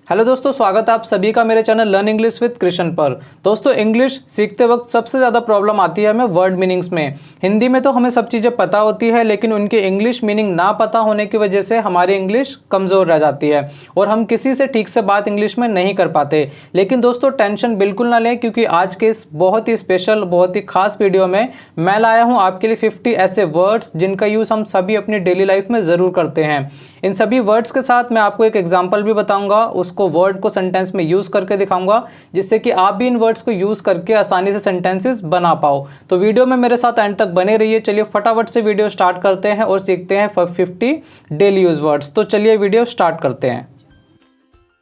Hello दोस्तों, स्वागत है आप सभी का मेरे channel learn English with Krishna पर। दोस्तों, इंग्लिश सीखते वक्त सबसे ज़्यादा प्रॉब्लम आती है हमें वर्ड मीनिंग्स में। हिंदी में तो हमें सब चीज़ें पता होती है, लेकिन उनके इंग्लिश मीनिंग ना पता होने की वजह से हमारी इंग्लिश कमज़ोर रह जाती है और हम किसी से ठीक से बात इंग्लिश में नहीं कर पाते। लेकिन दोस्तों, टेंशन बिल्कुल ना लें, क्योंकि आज के इस बहुत ही स्पेशल, बहुत ही खास वीडियो में मैं लाया हूँ आपके लिए 50 ऐसे वर्ड्स जिनका यूज़ हम सभी अपनी डेली लाइफ में ज़रूर करते हैं। इन सभी वर्ड्स के साथ मैं आपको एक एग्जाम्पल भी बताऊँगा, उसको वर्ड को सेंटेंस में यूज करके दिखाऊंगा, जिससे कि आप भी इन वर्ड्स को यूज करके आसानी से सेंटेंसेस बना पाओ। तो वीडियो में मेरे साथ एंड तक बने रहिए। चलिए फटाफट से वीडियो स्टार्ट करते हैं और सीखते हैं 50 डेली यूज वर्ड्स। तो चलिए वीडियो स्टार्ट करते हैं।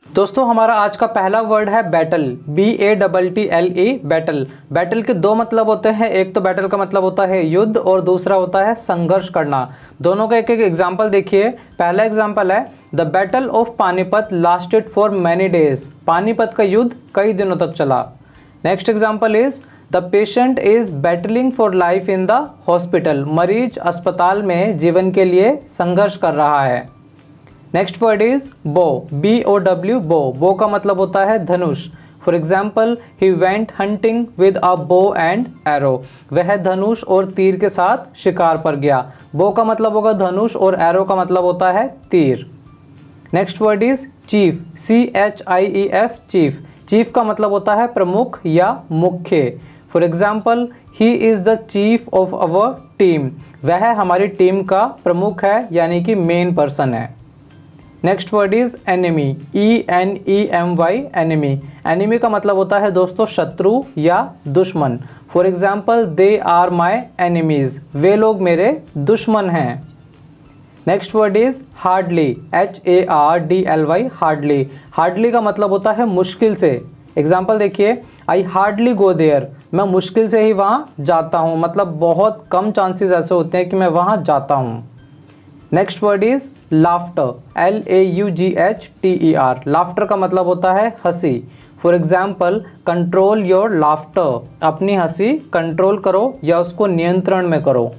दोस्तों, हमारा आज का पहला वर्ड है बैटल, BATTLE, बैटल। बैटल के दो मतलब होते हैं, एक तो बैटल का मतलब होता है युद्ध और दूसरा होता है संघर्ष करना। दोनों का एक एक एग्जाम्पल देखिए। पहला एग्जाम्पल है the battle of Panipat lasted for many days. Panipat का युद्ध कई दिनों तक चला। Next example is the patient is battling for life in the hospital. मरीज अस्पताल में जीवन के लिए संघर्ष कर रहा है। Next word is bow, BOW, bow. Bow का मतलब होता है धनुष। For example, he went hunting with a bow and arrow. वह धनुष और तीर के साथ शिकार पर गया। बो का मतलब होगा धनुष और एरो का मतलब होता है तीर। Next word is chief, CHIEF, chief. Chief का मतलब होता है प्रमुख या मुख्य। For example, he is the chief of our team. वह हमारी टीम का प्रमुख है, यानी कि मेन पर्सन है। Next word is enemy, ENEMY, enemy. Enemy का मतलब होता है दोस्तों शत्रु या दुश्मन। For example, they are my enemies. वे लोग मेरे दुश्मन हैं। Next word is hardly, HARDLY, hardly. Hardly का मतलब होता है मुश्किल से। एग्जाम्पल देखिए, आई हार्डली गो देयर। मैं मुश्किल से ही वहाँ जाता हूँ, मतलब बहुत कम चांसेस ऐसे होते हैं कि मैं वहाँ जाता हूँ। Next word is laughter, LAUGHTER। Laughter का मतलब होता है हंसी। For example, control your laughter. अपनी हंसी कंट्रोल करो या उसको नियंत्रण में करो।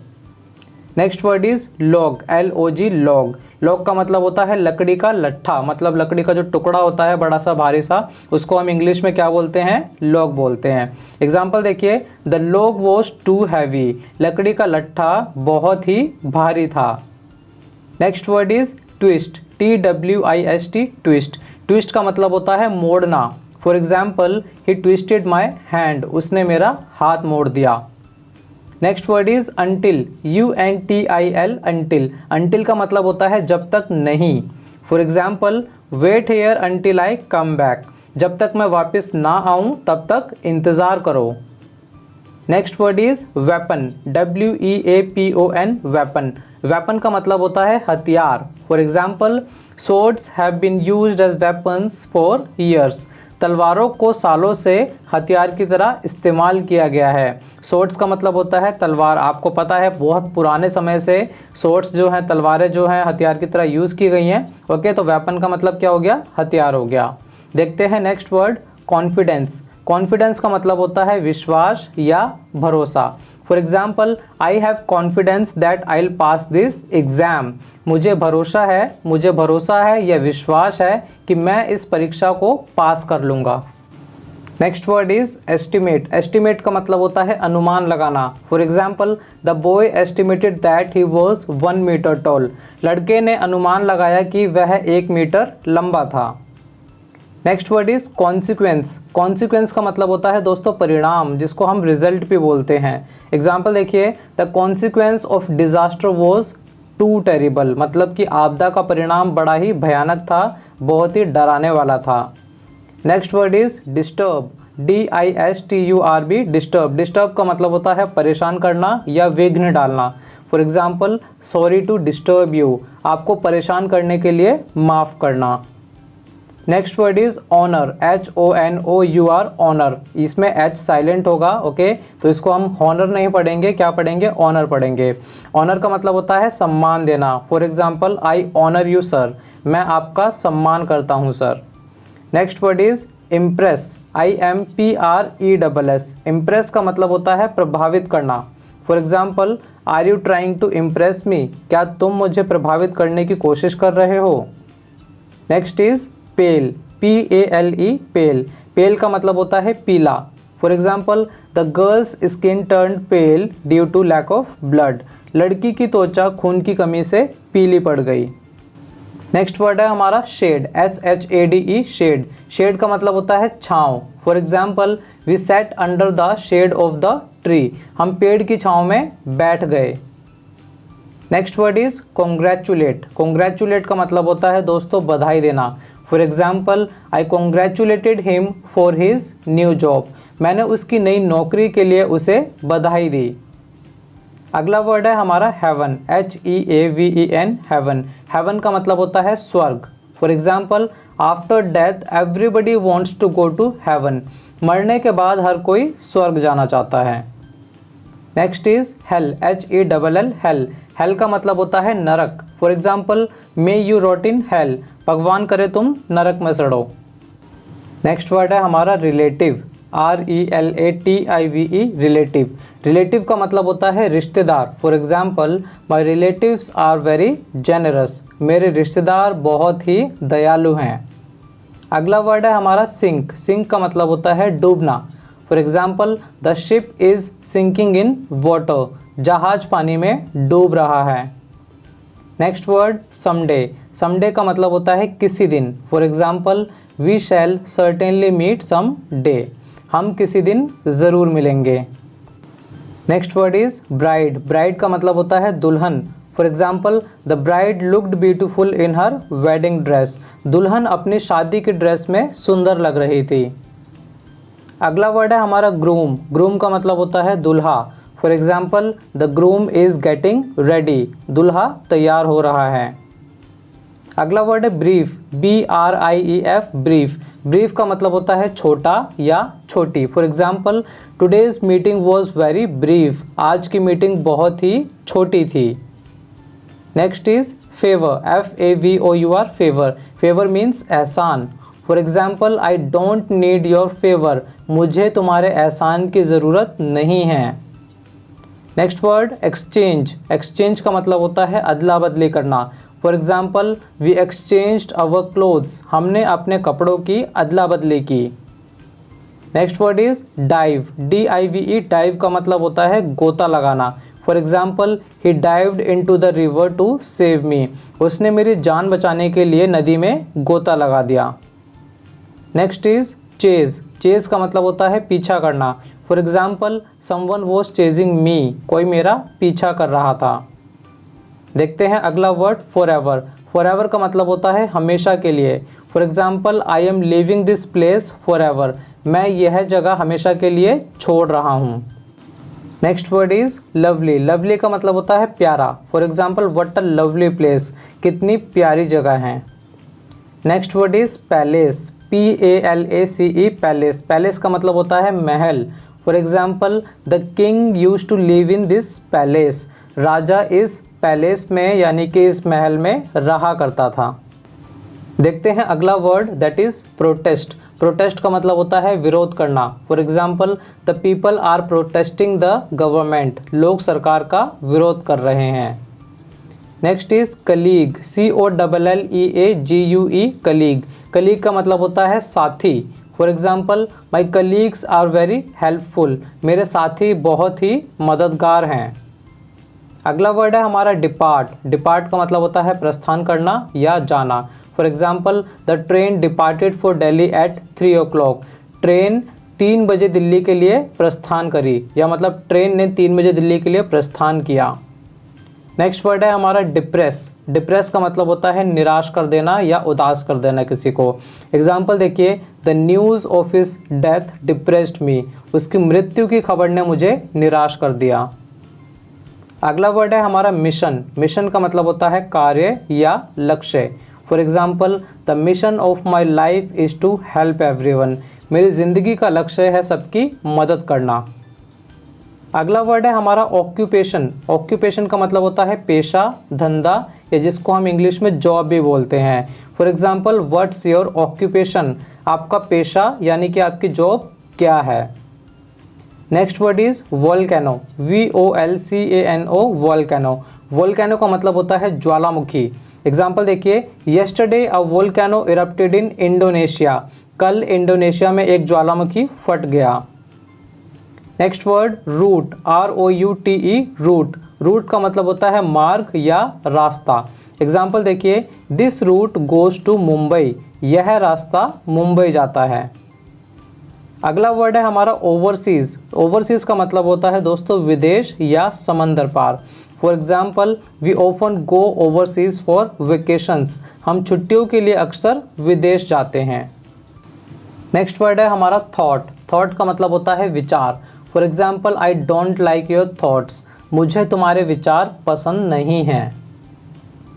Next word is log, LOG, log. Log का मतलब होता है लकड़ी का लट्ठा, मतलब लकड़ी का जो टुकड़ा होता है बड़ा सा भारी सा, उसको हम इंग्लिश में क्या बोलते हैं? लॉग बोलते हैं। एग्जाम्पल देखिए, the log was too heavy. लकड़ी का लट्ठा बहुत ही भारी था। Next word is twist, TWIST, twist. Twist का मतलब होता है मोड़ना। For example, he twisted my hand. उसने मेरा हाथ मोड़ दिया। Next word is until, UNTIL, until. Until का मतलब होता है जब तक नहीं। For example, wait here until I come back. जब तक मैं वापस ना आऊं तब तक इंतज़ार करो। Next word is weapon, WEAPON, weapon. Weapon का मतलब होता है हथियार। For example, swords have been used as weapons for years. तलवारों को सालों से हथियार की तरह इस्तेमाल किया गया है। सोर्ड्स का मतलब होता है तलवार। आपको पता है बहुत पुराने समय से सोर्ड्स जो हैं, तलवारें जो हैं, हथियार की तरह यूज़ की गई हैं। ओके, तो वेपन का मतलब क्या हो गया? हथियार हो गया। देखते हैं नेक्स्ट वर्ड, कॉन्फिडेंस। कॉन्फिडेंस का मतलब होता है विश्वास या भरोसा। For example, I have confidence that I will pass this exam. मुझे भरोसा है या विश्वास है कि मैं इस परीक्षा को पास कर लूँगा। Next word is estimate. Estimate का मतलब होता है अनुमान लगाना। For example, the boy estimated that he was 1 metre tall. लड़के ने अनुमान लगाया कि वह 1 मीटर लंबा था। Next word is consequence. Consequence का मतलब होता है दोस्तों परिणाम, जिसको हम रिजल्ट भी बोलते हैं। एग्जाम्पल देखिए, the consequence of disaster was too terrible. मतलब कि आपदा का परिणाम बड़ा ही भयानक था, बहुत ही डराने वाला था। Next word is disturb, DISTURB, disturb. Disturb का मतलब होता है परेशान करना या विघ्न डालना। For example, sorry to disturb you. आपको परेशान करने के लिए माफ़ करना। Next word is honour, HONOUR, honour. इसमें H साइलेंट होगा। ओके, तो इसको हम हॉनर नहीं पढ़ेंगे, क्या पढ़ेंगे? ऑनर पढ़ेंगे। ऑनर का मतलब होता है सम्मान देना। For example, I honour you sir. मैं आपका सम्मान करता हूँ sir. Next word is impress, IMPRESS। Impress का मतलब होता है प्रभावित करना। For example, are you trying to impress me. क्या तुम मुझे प्रभावित करने की कोशिश कर रहे हो? Next is pale, PALE pale. Pale का मतलब होता है पीला। For example the girl's skin turn pale due to lack of blood. लड़की की त्वचा खून की कमी से पीली पड़ गई। नेक्स्ट वर्ड है हमारा शेड, SHADE शेड। शेड का मतलब होता है छाँव। For example we sat under the shade of the tree. हम पेड़ की छाँव में बैठ गए। Next word is congratulate. Congratulate का मतलब होता है दोस्तों बधाई देना। For example I congratulated him for his new job. मैंने उसकी नई नौकरी के लिए उसे बधाई दी। अगला वर्ड है हमारा हेवन, HEAVEN हेवन। हेवन का मतलब होता है स्वर्ग। For example after death everybody wants to go to heaven. मरने के बाद हर कोई स्वर्ग जाना चाहता है। Next is hell, HELL hell. Hell का मतलब होता है नरक। For example may you rot in hell. भगवान करे तुम नरक में सड़ो। नेक्स्ट वर्ड है हमारा रिलेटिव, RELATIVE रिलेटिव। रिलेटिव का मतलब होता है रिश्तेदार। For example my relatives are very generous. मेरे रिश्तेदार बहुत ही दयालु हैं। अगला वर्ड है हमारा सिंक। सिंक का मतलब होता है डूबना। For example the ship is sinking in water. जहाज पानी में डूब रहा है। Next word someday. समडे का मतलब होता है किसी दिन। For example we shall certainly meet some day. हम किसी दिन ज़रूर मिलेंगे। Next word is bride. Bride का मतलब होता है दुल्हन। For example the bride looked beautiful in her wedding dress. दुल्हन अपनी शादी की ड्रेस में सुंदर लग रही थी। अगला वर्ड है हमारा ग्रूम। ग्रूम का मतलब होता है दूल्हा। For example the groom is getting ready. दूल्हा तैयार हो रहा है। अगला वर्ड है ब्रीफ, BRIEF ब्रीफ। ब्रीफ का मतलब होता है छोटा या छोटी। For example today's meeting was very brief. आज की मीटिंग बहुत ही छोटी थी। Next is favour, FAVOUR favour. Favour means एहसान। For example I don't need your favour. मुझे तुम्हारे एहसान की ज़रूरत नहीं है। Next word exchange. एक्सचेंज का मतलब होता है अदला बदली करना। For example we exchanged our clothes. हमने अपने कपड़ों की अदला बदली की। Next word is dive, DIVE dive का मतलब होता है गोता लगाना। For example he dived into the river to save me. उसने मेरी जान बचाने के लिए नदी में गोता लगा दिया। Next is chase. चेज का मतलब होता है पीछा करना। For example someone was chasing me. कोई मेरा पीछा कर रहा था। देखते हैं अगला वर्ड फॉरएवर। फॉरएवर का मतलब होता है हमेशा के लिए। For example I am living this place forever. मैं यह जगह हमेशा के लिए छोड़ रहा हूँ। Next word is lovely. Lovely का मतलब होता है प्यारा। For example what a lovely place. कितनी प्यारी जगह है। Next word is palace, PALACE palace. Palace का मतलब होता है महल। For example the king used to live in this palace. राजा इस पैलेस में यानी कि इस महल में रहा करता था। देखते हैं अगला word that is protest. Protest का मतलब होता है विरोध करना। For example the people are protesting the government. लोग सरकार का विरोध कर रहे हैं। Next is colleague, COLLEAGUE colleague. Colleague का मतलब होता है साथी। For example my colleagues are very helpful. मेरे साथी बहुत ही मददगार हैं। अगला वर्ड है हमारा डिपार्ट। डिपार्ट का मतलब होता है प्रस्थान करना या जाना। For example the train departed for Delhi at 3 o'clock। Train 3 बजे दिल्ली के लिए प्रस्थान करी, या मतलब ट्रेन ने 3 बजे दिल्ली के लिए प्रस्थान किया। नेक्स्ट वर्ड है हमारा डिप्रेस। डिप्रेस का मतलब होता है निराश कर देना या उदास कर देना किसी को। एग्जाम्पल देखिए the news of his death depressed me. उसकी मृत्यु की खबर ने मुझे निराश कर दिया। अगला वर्ड है हमारा मिशन। मिशन का मतलब होता है कार्य या लक्ष्य। For example the mission of my life is to help everyone. मेरी ज़िंदगी का लक्ष्य है सबकी मदद करना। अगला वर्ड है हमारा ऑक्यूपेशन। ऑक्यूपेशन का मतलब होता है पेशा, धंधा, या जिसको हम इंग्लिश में जॉब भी बोलते हैं। For example what's your occupation. आपका पेशा यानी कि आपकी जॉब क्या है। Next word is volcano, VOLCANO volcano. Volcano का मतलब होता है ज्वालामुखी। एग्जाम्पल देखिए, yesterday a volcano erupted in Indonesia, कल इंडोनेशिया में एक ज्वालामुखी फट गया। Next word route, ROUTE, route. Route का मतलब होता है मार्ग या रास्ता। एग्जाम्पल देखिए, this route goes to Mumbai, यह रास्ता मुंबई जाता है। अगला वर्ड है हमारा ओवरसीज। ओवरसीज का मतलब होता है दोस्तों विदेश या समंदर पार। For example, we often go overseas for vacations, हम छुट्टियों के लिए अक्सर विदेश जाते हैं। नेक्स्ट वर्ड है हमारा थॉट। थॉट का मतलब होता है विचार। For example, I don't like your thoughts, मुझे तुम्हारे विचार पसंद नहीं हैं।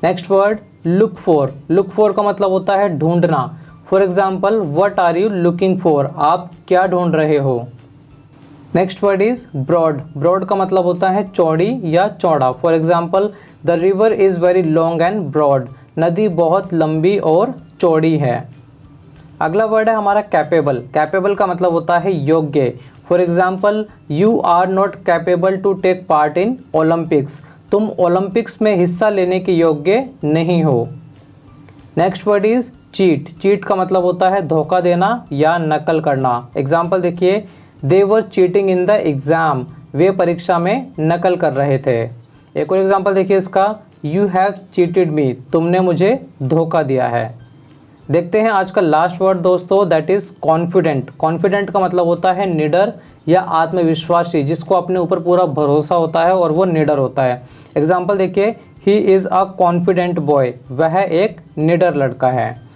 Next word look for. Look for का मतलब होता है ढूंढना। For example, what are you looking for, आप क्या ढूंढ रहे हो। Next word is broad. Broad का मतलब होता है चौड़ी या चौड़ा। For example, the river is very long and broad, नदी बहुत लंबी और चौड़ी है। अगला वर्ड है हमारा कैपेबल। कैपेबल का मतलब होता है योग्य। For example, you are not capable to take part in Olympics, तुम ओलंपिक्स में हिस्सा लेने के योग्य नहीं हो। Next word is cheat. Cheat का मतलब होता है धोखा देना या नकल करना। एग्जाम्पल देखिए, दे वर चीटिंग इन द एग्जाम, वे परीक्षा में नकल कर रहे थे। एक और एग्जाम्पल देखिए इसका, यू हैव चीटेड मी, तुमने मुझे धोखा दिया है। देखते हैं आज का लास्ट वर्ड दोस्तों, दैट इज कॉन्फिडेंट। कॉन्फिडेंट का मतलब होता है निडर या आत्मविश्वासी, जिसको अपने ऊपर पूरा भरोसा होता है और वो निडर होता है। एग्जाम्पल देखिए, he is a confident boy, वह एक निडर लड़का है।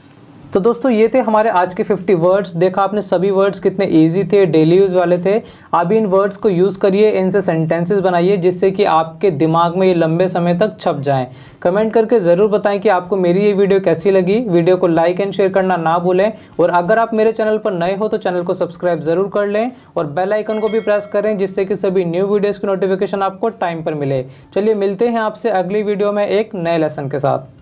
तो दोस्तों ये थे हमारे आज के 50 वर्ड्स। देखा आपने सभी वर्ड्स कितने इजी थे, डेली यूज़ वाले थे। आप इन वर्ड्स को यूज़ करिए, इनसे सेंटेंसेस बनाइए जिससे कि आपके दिमाग में ये लंबे समय तक छप जाएं। कमेंट करके ज़रूर बताएं कि आपको मेरी ये वीडियो कैसी लगी। वीडियो को लाइक एंड शेयर करना ना भूलें, और अगर आप मेरे चैनल पर नए हो तो चैनल को सब्सक्राइब ज़रूर कर लें और बेल आइकन को भी प्रेस करें, जिससे कि सभी न्यू वीडियोज़ की नोटिफिकेशन आपको टाइम पर मिले। चलिए मिलते हैं आपसे अगली वीडियो में एक नए लेसन के साथ।